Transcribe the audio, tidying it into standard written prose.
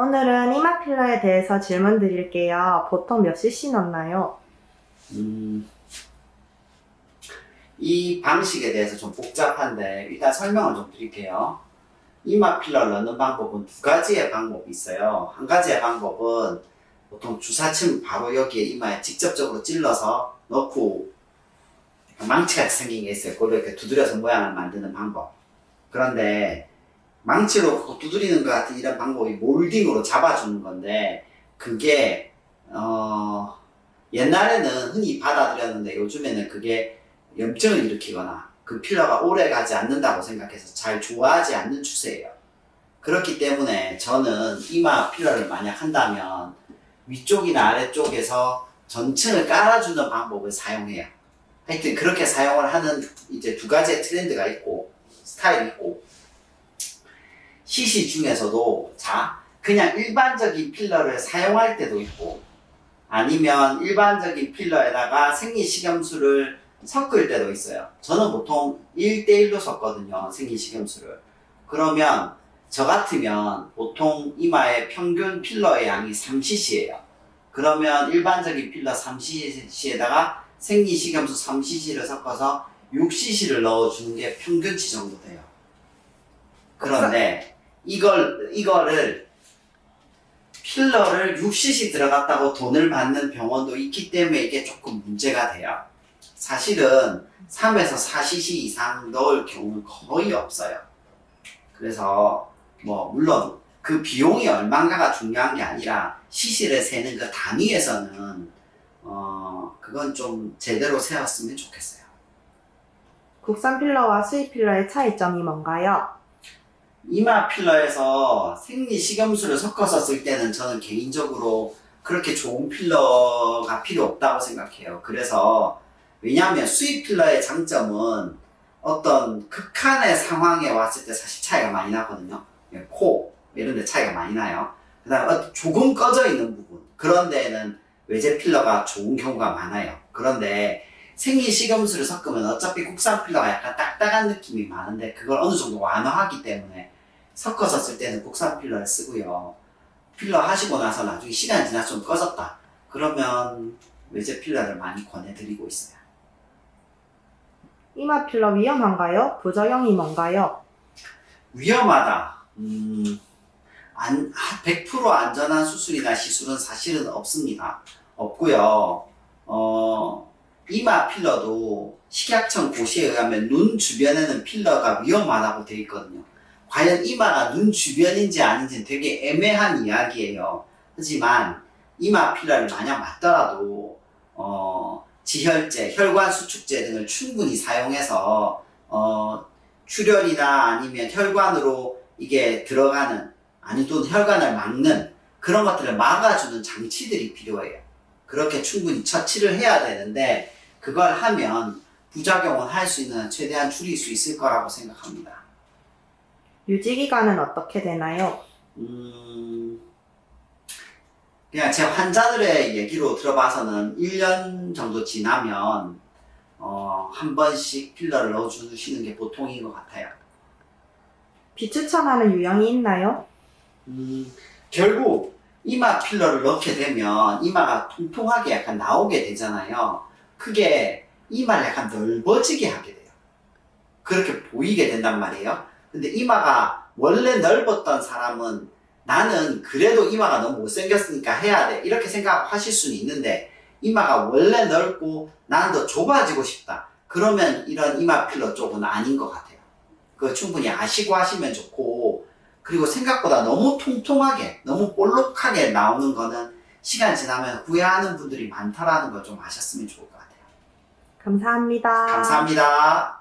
오늘은 이마 필러에 대해서 질문 드릴게요. 보통 몇 cc 넣나요? 이 방식에 대해서 좀 복잡한데 일단 설명을 좀 드릴게요. 이마 필러를 넣는 방법은 두 가지의 방법이 있어요. 한 가지의 방법은 보통 주사침 바로 여기에 이마에 직접적으로 찔러서 넣고 망치같이 생긴 게 있어요. 그걸 이렇게 두드려서 모양을 만드는 방법. 그런데 망치로 두드리는 것 같은 이런 방법이 몰딩으로 잡아주는 건데 그게 옛날에는 흔히 받아들였는데 요즘에는 그게 염증을 일으키거나 그 필러가 오래 가지 않는다고 생각해서 잘 좋아하지 않는 추세예요. 그렇기 때문에 저는 이마 필러를 만약 한다면 위쪽이나 아래쪽에서 전층을 깔아주는 방법을 사용해요. 하여튼 그렇게 사용을 하는 이제 두 가지의 트렌드가 있고 스타일이 있고 시시 중에서도 그냥 일반적인 필러를 사용할 때도 있고 아니면 일반적인 필러에다가 생리식염수를 섞을 때도 있어요. 저는 보통 1대1로 섞거든요. 생리식염수를. 그러면 저 같으면 보통 이마의 평균 필러의 양이 3cc예요. 그러면 일반적인 필러 3cc에다가 생리식염수 3cc를 섞어서 6cc를 넣어주는 게 평균치 정도 돼요. 그런데 이거를 필러를 6cc 들어갔다고 돈을 받는 병원도 있기 때문에 이게 조금 문제가 돼요. 사실은 3에서 4cc 이상 넣을 경우는 거의 없어요. 그래서 물론 그 비용이 얼마인가가 중요한 게 아니라 cc를 세는 그 단위에서는 그건 좀 제대로 세웠으면 좋겠어요. 국산 필러와 수입 필러의 차이점이 뭔가요? 이마 필러에서 생리식염수를 섞어서 쓸 때는 저는 개인적으로 그렇게 좋은 필러가 필요 없다고 생각해요. 그래서 왜냐하면 수입 필러의 장점은 어떤 극한의 상황에 왔을 때 사실 차이가 많이 나거든요. 코 이런 데 차이가 많이 나요. 그 다음에 조금 꺼져 있는 부분 그런 데에는 외제 필러가 좋은 경우가 많아요. 그런데 생리식염수를 섞으면 어차피 국산 필러가 약간 딱딱한 느낌이 많은데 그걸 어느 정도 완화하기 때문에 섞어서 쓸 때는 국산 필러를 쓰고요. 필러 하시고 나서 나중에 시간이 지나서 좀 꺼졌다. 그러면 외제 필러를 많이 권해드리고 있어요. 이마 필러 위험한가요? 부작용이 뭔가요? 위험하다. 100% 안전한 수술이나 시술은 사실은 없습니다. 없고요. 이마 필러도 식약청 고시에 의하면 눈 주변에는 필러가 위험하다고 되어 있거든요. 과연 이마가 눈 주변인지 아닌지는 되게 애매한 이야기예요. 하지만 이마 필러를 만약 맞더라도 지혈제, 혈관 수축제 등을 충분히 사용해서 출혈이나 아니면 혈관으로 이게 들어가는 또는 혈관을 막는 그런 것들을 막아주는 장치들이 필요해요. 그렇게 충분히 처치를 해야 되는데 그걸 하면 부작용은 할 수 있는 한 최대한 줄일 수 있을 거라고 생각합니다. 유지기간은 어떻게 되나요? 그냥 제 환자들의 얘기로 들어봐서는 1년 정도 지나면 한 번씩 필러를 넣어주시는 게 보통인 것 같아요. 비추천하는 유형이 있나요? 결국 이마 필러를 넣게 되면 이마가 통통하게 약간 나오게 되잖아요. 그게 이마를 약간 넓어지게 하게 돼요. 그렇게 보이게 된단 말이에요. 근데 이마가 원래 넓었던 사람은 나는 그래도 이마가 너무 못생겼으니까 해야 돼 이렇게 생각하실 수는 있는데 이마가 원래 넓고 나는 더 좁아지고 싶다. 그러면 이런 이마 필러 쪽은 아닌 것 같아요. 그거 충분히 아시고 하시면 좋고 그리고 생각보다 너무 통통하게 너무 볼록하게 나오는 거는 시간 지나면 후회하는 분들이 많다라는 걸 좀 아셨으면 좋을 것 같아요. 감사합니다. 감사합니다.